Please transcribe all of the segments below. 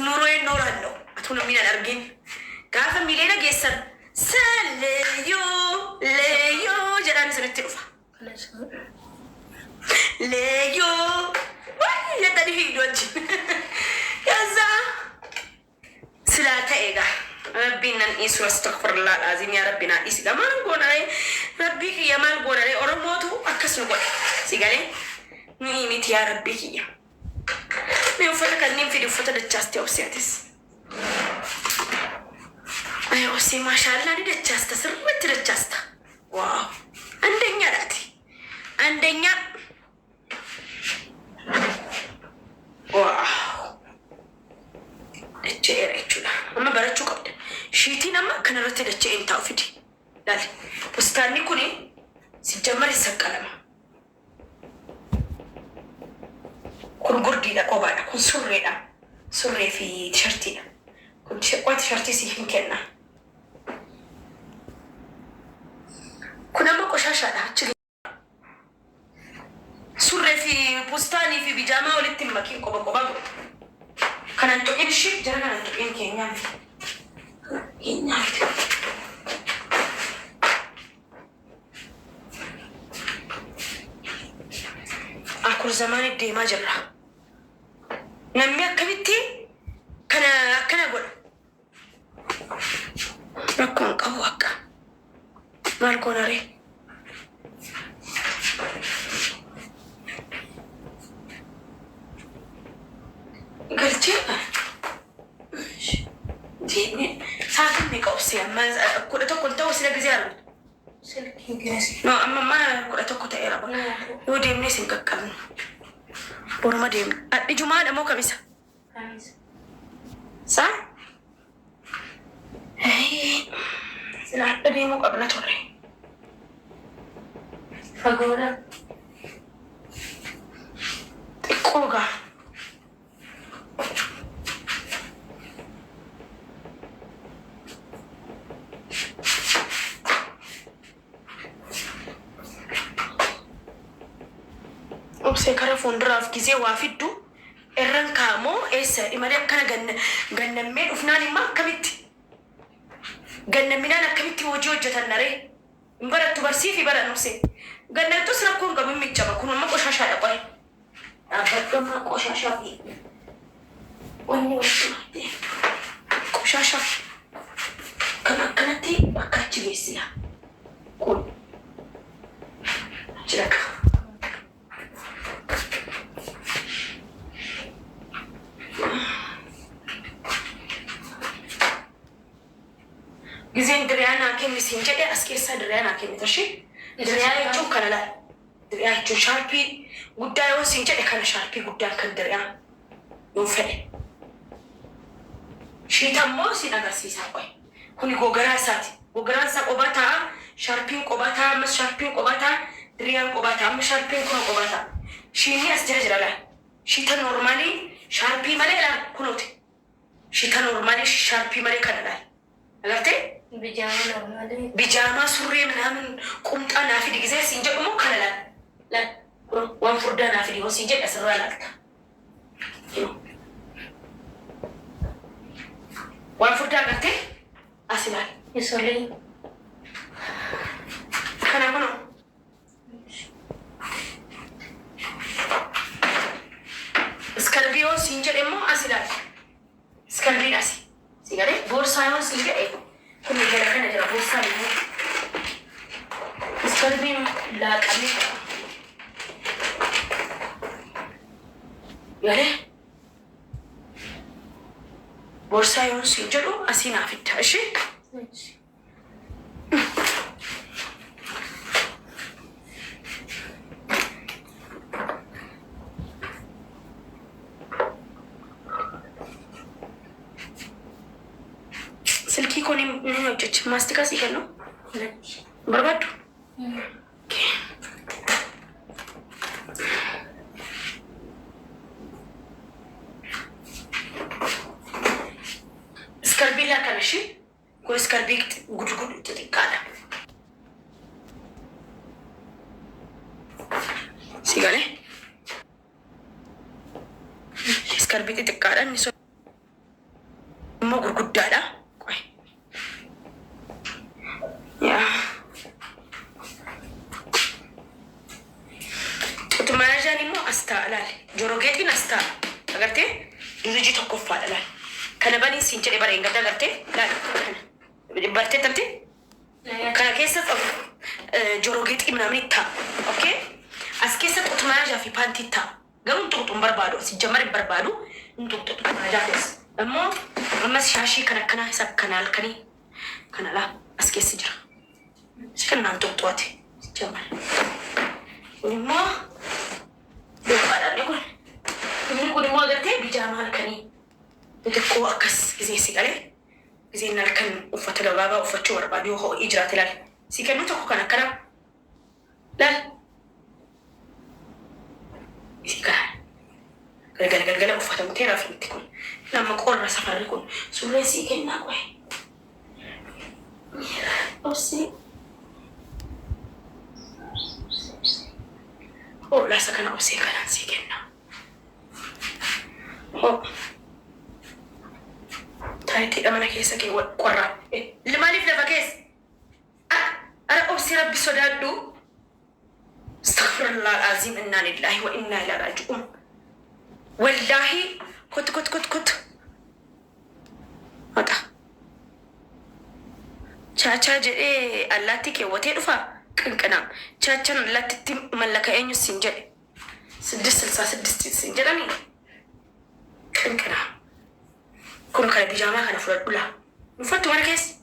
nuuroo nooraallo atuna minan argin gaafa miileena geessan leeyoo leeyoo jedhaan isinitti dhufa. Leeyoo waan jedhanii fiigdu wajjin kazaa silaa ta'eega rabbiin nan dhiisu astaghfirullah alazim yaa rabbi naa dhiisi gamaan goonaree rabbii kiyya maal goonaree oromootu akkas nu godhe sigalee ni miti yaa rabbii kiyya. Min uffata kanneen fidi uffata dachaasti obsiyatis. Ay obsi maashaallah ni dachaasta sirriitti dachaasta. Waaw andeenya dhaati. Andeenya. Waaw. Dachee jechuudha. Amma barachuu qabda. Shiitiin amma kanarratti dachee hin taa'u fidi. Laali. Ustaanni kuni si jammari saqqalama. Kun gurdiidha qobaadha. Kun surreedha. Surree fi tishartiidha. Kun waa tishartii si hin kenna. Kun amma qoshaashaadha. Achi surree fi bustaanii fi bijaamaa walitti hin makiin qoba qoba godhu. Kanan tuqin ishee jara kanan tuqin keenyaan keenyaati. Akur zamaanii deemaa jirra. Namni akkamitti kana akkana godha. Rakkoon qabu akka maal goonaree. Galchee saatiin meeqa obsee amma kudha tokko ta'uu sila gisee argu. No amma mana kudha tokko ta'eera. Yoo deemnee sin qaqqabnu. Boruma deemna. Adhi jumaadha moo kamisa? Saa? Sila adha deemuu qabna turre. Fagoodha. Xiqqoo gaa. Obsee kara fuulduraaf gisee waa fiddu irran kaamoo eessa imalee akkana gannammee dhufnaan immoo akkamitti gannamminaan akkamitti hojii hojjetan naree hin barattu barsiifi baran obsee gannattus rakkoon qabu hin miccama kun amma qoshaashaadha qoe dhaabbadhu amma qoshaashaa fi wanni walitti qoshaashaa kan akkanatti akka achi geessina kun achi dhaqa. Gizeen diriyaa naa kenni siin jedhee as keessaa diriyaa naa kenni tashi. Diriyaa jechuun kana laala. Diriyaa jechuun shaarpii guddaa yoo siin jedhe kana shaarpii guddaan kan diriyaa yoo fedhe. Shiita immoo siin agarsiisaa qoe. Kuni gogaraa isaati. Gogaraan isaa qophaa ta'a. Shaarpiin qophaa ta'a. Ammas shaarpiin qophaa ta'a. Diriyaan qophaa ta'a. Amma shaarpiin kun qophaa ta'a. Shiinni as jira laala. Shiita noormaalii shaarpii malee laala kunuuti. Shiita noormaalii shaarpii malee kana laala. Agartee? Bijaamaa surree ምናምን ቁምጣ ናፊ ጊዜ ሲንጀቅሞ ከለላ ዋን ፉርዳ ናፊ ዲሆን ሲንጀቅ ያሰራ ላልታ ዋን ፉርዳ ገርቴ አስላል ይሶልኝ ከናኮ ነው እስከልቢዮ ሲንጀቅሞ አስላል እስከልቢ ዳሲ ሲጋሬ ቦርሳዮን ሲንጀቅ كل جرى كنا جرى بوصل استلبين لا كمية ياله بورسايون سينجلو أسينا في التاشي سلكي كوني من وجهك ماستيكا سيكنو بربادو سكربي لا كنشي كو سكربي غود غود تتكالا سيغالي سكربي تتكالا نسو kunimmoo gurguddaadha. Qoy. Yaa. Xuxumaajaan immoo astaa ilaali. Jorogeetiin astaa. Agartee? Diriji tokkoffaadha ilaali. Kana baniin siin jedhee bara eeggadda agartee? Ilaali. Bartee tamte? Kana keessa jorogeetii ምናምን ይታ ኦኬ as keessa xuxumaajaa fi paantii ይታ garuu xuxuun barbaadu si jammar barbaadu xuxumaajaa keessa ammoo ammas shaashii kan akkana isa kana halkanii kana laa as keessa jira sikannaan xuxuwaati si jammar immoo beekaadhaan kun immoo agartee bijaamaa halkanii xixiqqoo akkas gisee si galee gisee halkan uffata gabaabaa uffachuu barbaadu yoo ho'ii jiraate laal si kennu tokko kan akkana laal galgala uffatamu teeraaf miti kun nama qorra safarri kun surree sii kennaa qoe obsi laasa kana obsee kanaan sii kennaa taayitiidha mana keessa kee qorraa maaliif lafa keessa ara obsi rabbi sodaadhu astaghfirullah alazim inna lillahi wa inna ilaihi raji'un والله كت هذا تشاچا جدي اللاتي كي وتي دفا كنكنا تشاچن اللاتي ملكا اينو سنجل 666 سنجلني كنكنا كون كان بيجاما كان فلان ولا نفتو مركز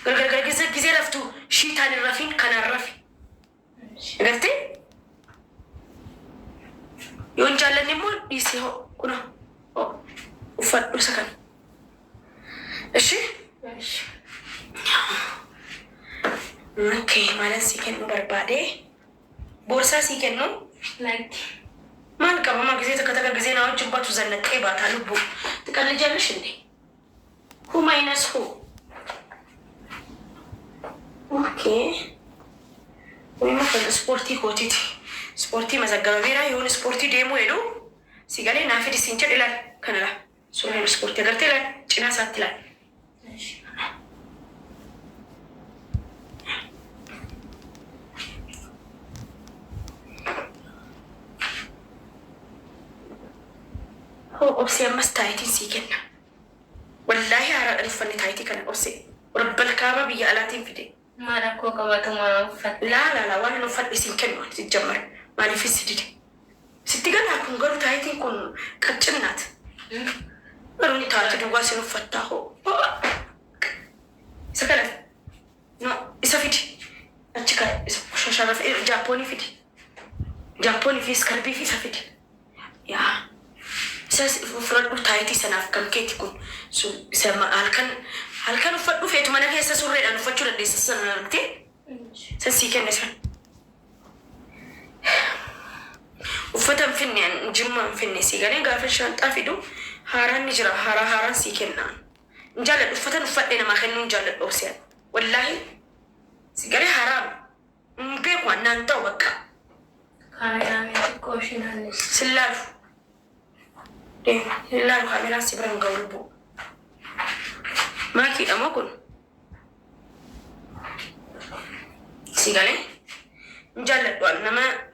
قال كيزا رفتو شيطان الرفين كان الرفي قلتي يون جالني مول يسيو كنا وفات وسكن ايش اوكي مالن سيكن بربادي بورسا سيكن لايك مان كما ما غزي تكتك غزي ناو جنباتو زنقي باتا لبو تقلجالش اني هو ماينس هو اوكي ويما فالسبورتي كوتيتي سبورتي مزقبة بيرا يون سبورتي ديمو يدو سيقالي نافي دي سينجر إلال كان لا سوري سبورتي قرتي لال جنا ساتي لال هو أبسي أمس تايتي سيكنا والله هارا ألفني تايتي كان أبسي ورب الكعبة بيا ألاتين في دي ما ركوا كباتو ما نفت لا وانا نفت سينكن تتجمر مالي في السديد ستي قال لكم قالوا تايتي كون كتشنات قالوا تايتي دوغاسي نفتاهو سكرت نو إسافيتي أتشكا شاشارة في جابوني فيتي جابوني في سكربي في سافيتي يا ساس فرد تايتي سناف كم كيتي كون سما هالكن فدو فيتو مانا هي سسوري أنا فتشو لدي سسنا نكتي سنسيكن نسان وفتم فيني يعني جمع فيني سيجاني قافل شانتا فيدو هاران نجرا هاران سيكنا نجالد وفتن وفتنا ما خلنا نجالد أوسيان والله سيجاني حرام نبيك وانا نتو بكا كاميرا كوشين هنس سلالو سلالو كاميرا سيبرن قولبو ما كي أماكن سيجاني نجالد وانا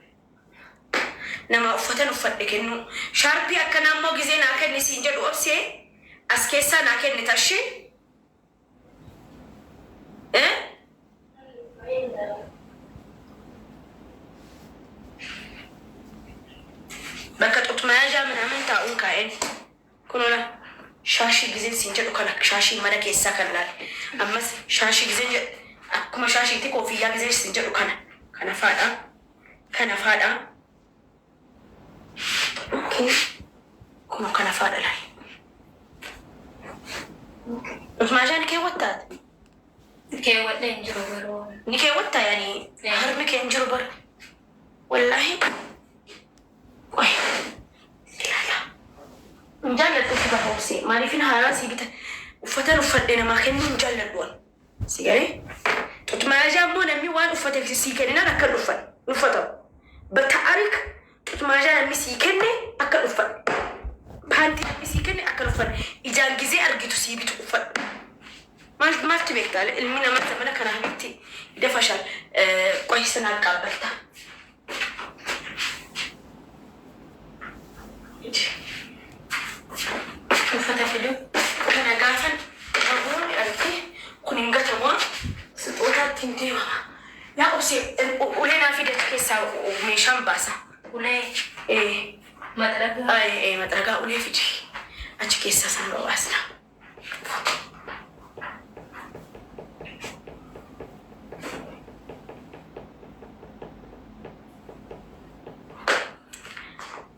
nama uffatan uffadhe kennu sharpii akkana ammoo gizee naa kenni siin jedhu obsee as keessaa naa kenni tashee bakka xuxumaajaa ምናምን taa'uun kaa'een kunola shaashii gizeen siin jedhu kana shaashii mana keessaa kan laal ammas shaashii gizeen jedhu akkuma shaashiitti koofiyyaa gizeen siin jedhu kana faadha اوكي كما كان فاضل هاي بس ما جاني كي وتات كي وتا ينجرو برو نكي وتا يعني هرمي كي ينجرو بر والله وي لا مجلد كيف بحوسي ما لي فينا راسي بتا وفتر وفدنا ما كان مجلد دول سيغري توت ما جامو نمي وان وفتر سيكرينا نكل وفتر بتعرك ما جانا ميسي كني أكل أفر بانتي بسيكني أكل فن إجان جزء أرجع تسيبي تقفل ما تبيك قال المينا ما تمنا كنا حبيبتي إذا فشل كويس أنا قابلتها Uffata fidu. Kana gaafan namoonni argee kun hin gatamu sixootaatti hin deemama. Yaa obsee ulee naa fidatu keessaa meeshaan baasa. Ulee. Maxaragaa. Maxaragaa ulee fidi. Achi keessaa san baasna.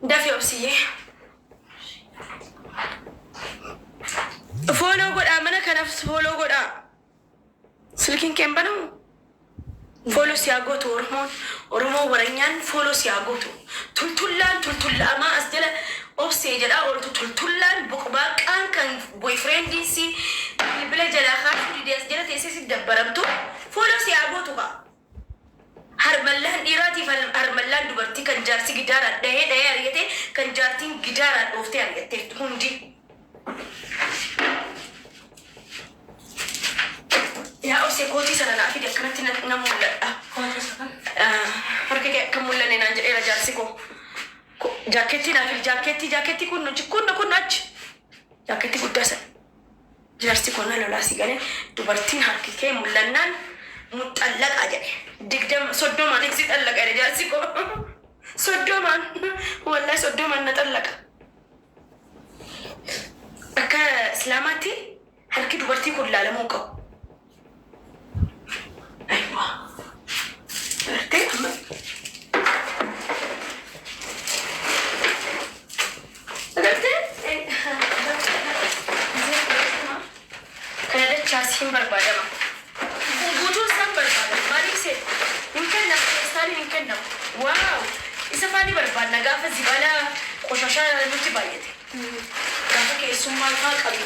Dafii obsiyyee. Follow godha mana kanaaf follow godha. Silkiin keen banamu. Follow siyaa gootu Oromoo waranyaan follow siyaa gootu. Tultullaamaa as jala obsee jedha ooltu tultullaan boqbaaqaan kan boyfriendii si bilbila jalaa kaasuu didee as jala teessee si dabbaramtu follow siyaa gootu kaa. Harmallaan dhiiraatiif harmallaan dubartii kan jaarsi gidaaraan dhahee argate kan jaartiin gidaaraan dhooftee argatteef hundi. Yaa obsee kootii sana naa fide akkanatti na mul'adha. Harka kee akka mul'anne naan jedheera jaarsi koo. Jaakeettii naa fide jaakeettii kun achi. Jaakeettii guddaa sana. Jaarsi koo na lolaasii galee dubartiin harki kee mul'annaan muxallaqaa jedhe. 30 eegsi xallaqa jedhe jaarsi koo. 30 wallahi 30 na xallaqa. Akka islaamaatti harki dubartii kun laalamuu qabu. Aywa. Berarti amma. Berarti kana dachaa siin barbaadama. Guutuun isaan barbaadama. Maaliif see? Hin kennamu. Keessaan hin kennamu. Waaw! Isa faanii barbaadna gaafa zibalaa qoshashaa nutti baay'ate. Gaafa keessummaa faa qabu.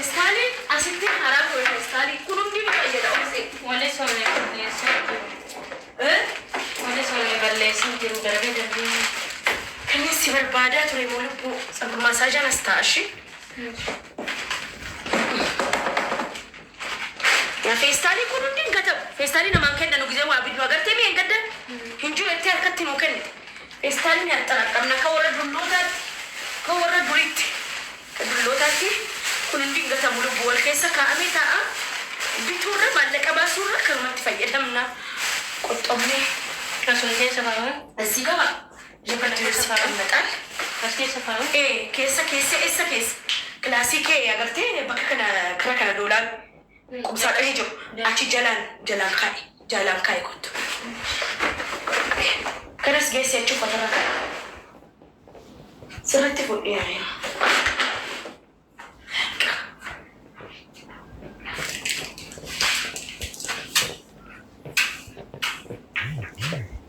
Stali asitti haraa koyne stali kunumni ni fayyada obse. Wale solee balleessin jiru darbee darbee. Kan si barbaadaa ture moo lubbuu masaajan as taashi. Ya feestaalii kun hundi hin gatamu. Feestaalii namaan kennan ugizee waa biddu agartee mee hin gaddan? Hin jiru itti harkatti nuu kennite. Feestaalii ni haxxanaqqabna kan warra dullootaatti kan warra duriitti kan dullootaatti kun hundi hin gatamu lubbuu wal keessa kaa'amee taa'a. Bituurra maallaqa baasuurra kanumatti fayyadamna. Qoxxoomnee. Kasuun keessa faayuu? Asii qaba. Jibba keessa qammataal. As keessa faayuu? Keessa kilaasii kee agartee bakka kana doolaan. Kumsaa dhahee jiru achi jalaan kaa'e kottu. Kanas geessee achi uffatarra kaa'e. Sirriitti fuudhee yaa'e.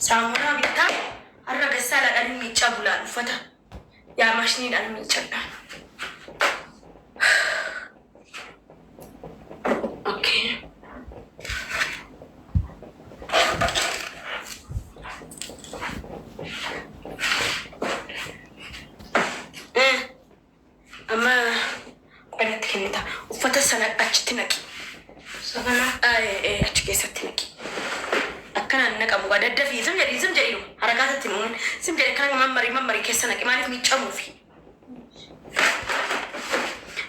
Saamunaa bittaa har'a gassaa laadhaan miiccaa bulaan uffata. Yaa maashiniidhaan miiccadhaan. Amma qanatti kennita. Uffata sana achitti naqi. Sabana? Achi keessatti naqi. Akkanaan naqamu waa daddafii sim jedhi harakaatatti nuun sim jedhi akkana mammarii keessa naqi maaliif miiccamuufi.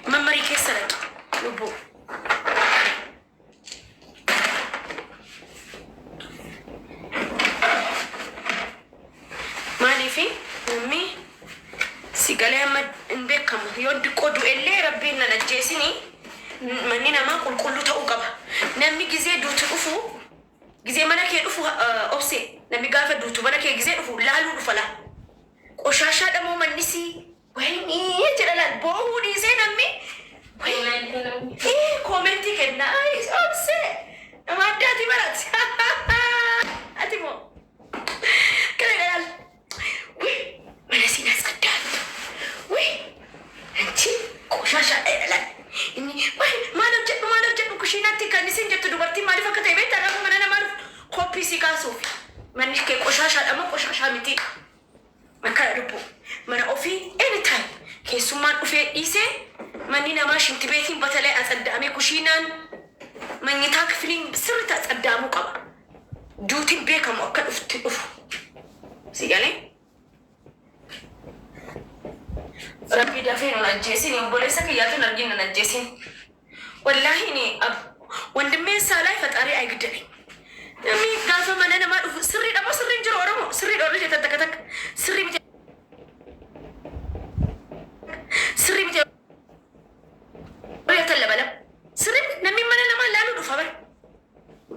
Mammarii keessa naqi lubbuu. Maaliifi namni sigalee amma hin beekamu yoo diqqoo du'ellee rabbiin na ajjeesini manni namaa qulqulluu ta'uu qaba. Namni gizee duutu dhufu gizee mana kee dhufu obse namni gaafa duutu mana kee gizee dhufu laaluu dhufa laa. Qoshaashaa dhamoo mannisi wayni jedha laal boohuu dhiisee namni koomentii kenna obse nama addaati barati. Ati moo kana galaal. Mana sinas kadaan. Nanti qoshasha elan. Ini malam jedhu kushiinatti kan isin jettu dubartii maaliif akka ta'e beektaa gaafa mana namaa koppii si qoshashaa dhama qoshashaa miti akka dhubu mana ofii anytime keessummaan dhufee dhiisee manni namaa shinti beetiin batalee atsaddaamee kushiinaan manyitaa kifiliin sirriitti atsaddaamuu qaba. Duutiin beekamu akka dhufti dhufu si galee rabbi dafee nun ajjeesin obboleessa kiyyaatuun argin nun ajjeesin wallaahi ni wandimeen saalaa faxaarii aygidame namni gaafa mana namaa dhufu sirrii dhamo sirriin jiru oromoo sirrii dhoorri jeetan takka takka sirrii mite sirrii mite oya talla bala sirrii namni mana namaa laaluu dhufa bara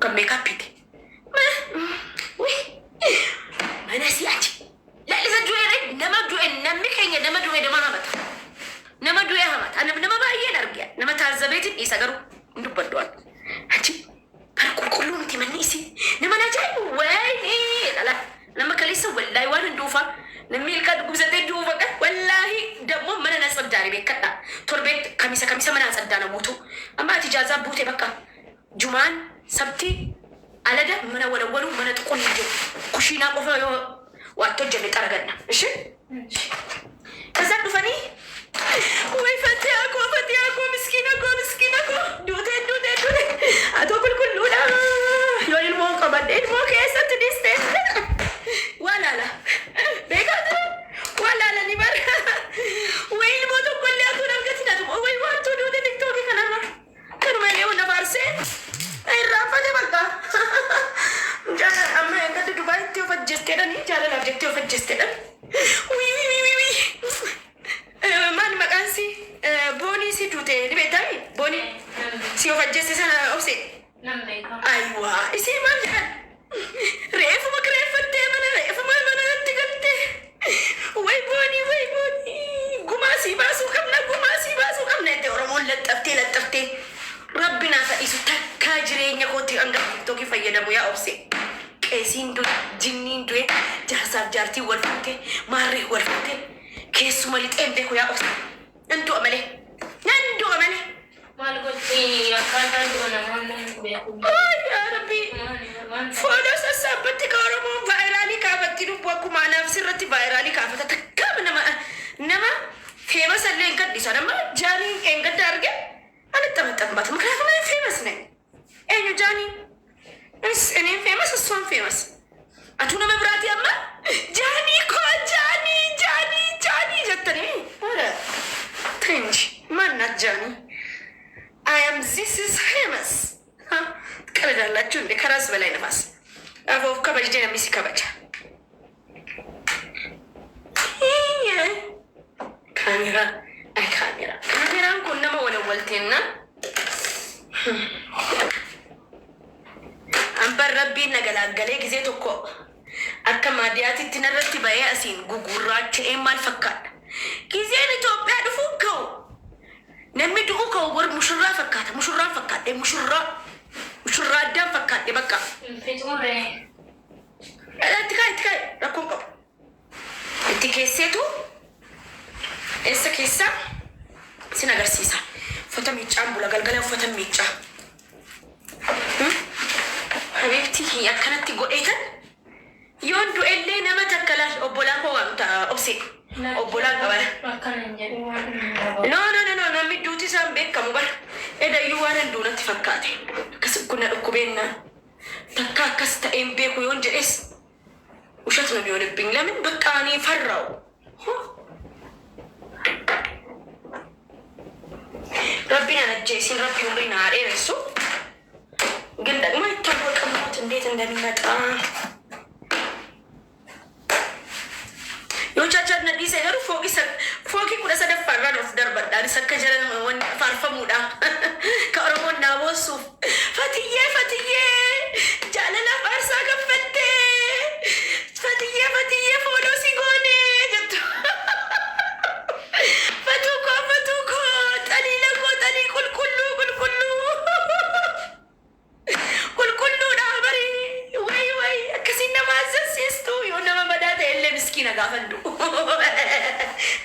kan meekaappiti mana si'achi laalisa du'e nama du'e namni keenya nama du'e nama hamata nama du'e hamata nama baay'een argaa nama taazzabeetiin dhiisa garuu hin dubbaddu'an achi kan qulqulluu miti manni isii nama na ajaa'ibu wayii dhala nama kaleessa wallaahi waan hin duufa namni ilkaan dhukkubsatee duufa qaba wallaahi dammoo mana na saddaane beekadha torbeet kamisa mana na saddaana buutu amma ati ijaazaa buute bakka jumaan sabtii alada mana walawwalu mana tuqun jiru kushiinaa qofa yoo waatto jenne xaraganna እሺ ከዛ ዱፈኒ ወይ ፈቲያኮ ምስኪናኮ ዱቴ አቶ ኩልኩሉዳ ዮይል ሞን ቀበደ ሞ ከሰት ዲስቴ ዋላላ ቤጋት ዋላላ ኒበር ወይል ሞቶ ኮሊያቱ ነርገት ናቱ ወይ ዋቱ ዱቴ ቲክቶክ ከናና ከርማሌው ነባርሴ አይራፈደ በቃ ጃላ አማ እንደ ዱባይ ተፈጀስተደን ጃላ ላብጀት ተፈጀስተደን ዊ ማን መቃንሲ ቦኒ ሲ ዱቴ ዲቤታይ ቦኒ ሲ ወፈጀስተ ሰና ኦብሴ አይዋ እሲ ማን ሬፍ መክሬፈቴ ማን ሬፍ ማን ትገቴ ወይ ቦኒ ጉማሲ ባሱ ከምና እንደ ኦሮሞን ለጠፍቴ ረቢና ፈኢሱ ተካጅሬኛ ኮቲ አንጋ ቲክቶክ ፈየደሙ ያ ኦብሴ ቄሲን ዱ ጂኒን ዱ ጃርሳብ ጃርቲ ወልፈቴ ማሬ ወልፈቴ ኬሱ መሊጤን ቤኩ ያ ኦብሴ እንዱ አመሌ ማልጎቲ አካታን ሆነ ማንን ቤኩ ያ ረቢ ፎሎ ሰሳበት ከኦሮሞ ቫይራሊ ካፈቲ ዱብ ወኩማ ነፍስረቲ ቫይራሊ ካፈተ ተካም ነማ ፌመስ አለ እንቀዲሳ ነማ ጃኒ እንቀዳ አርገ አልተመጠምባት ምክንያቱም ፌመስ ነኝ ኤዩ ጃኒ እኔ ፌመስ እሷን ፌመስ አቱነ መብራት ያማ ጃኒ እኮ ጃኒ ጀተኔ ኧረ ትንሽ ማናት ጃኒ I am this is famous ትቀልዳላችሁ እንዴ ከራስ በላይ ነፋስ አፎፍ ከበጅ ደና ሚሲ ከበጃ ካሜራን ኩነማ ወለወልቴና አንበር ረቢን ነገላገሌ ጊዜ ቶኮ akka maadiyaatitti narratti bahee asiin gugurraacha'ee maal fakkaata ጊዜን ኢትዮጵያ dhufu ከው namni du'u ከው ወር ሙሽራ fakkaata ሙሽራ አዳም fakkaate በቃ ፊቱሬ ትካይ rakkoon qabu itti keesseetu eessa keessa sin agarsiisa uffata miiccaan bula galgala uffata miiccaa habiibtii akkanatti godheetan yoon du'ellee nama takkalaal obbolaa koo waamta obse obbolaan qabara no namni duuti isaan beekamu bara edayyuu waan handuunatti fakkaate akkas kunna dhukkubeenna takka akkas ta'een beeku yoon jedhes ውሸት ነው የሚሆንብኝ ለምን በቃ እኔ ፈራው ረቢና ነጀሲን ረቢ ሁሉና አሬረሱ ግን ደግሞ አይታወቅም እንዴት እንደሚመጣ yochacha na dise garu foki kuda sadaffarra of darbadda sakka jaran won farfamuda ka oromon na bosu fatiye jalala farsa gafatte fatiye fodo sigone jattu fatuko tali kulkullu da bari way akasina mazasistu yona madate elle miskina gafandu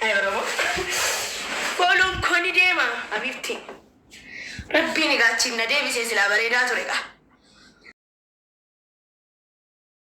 ay oromo folon koni dema abifti rabbi ni gachi na debi se sila bareda torega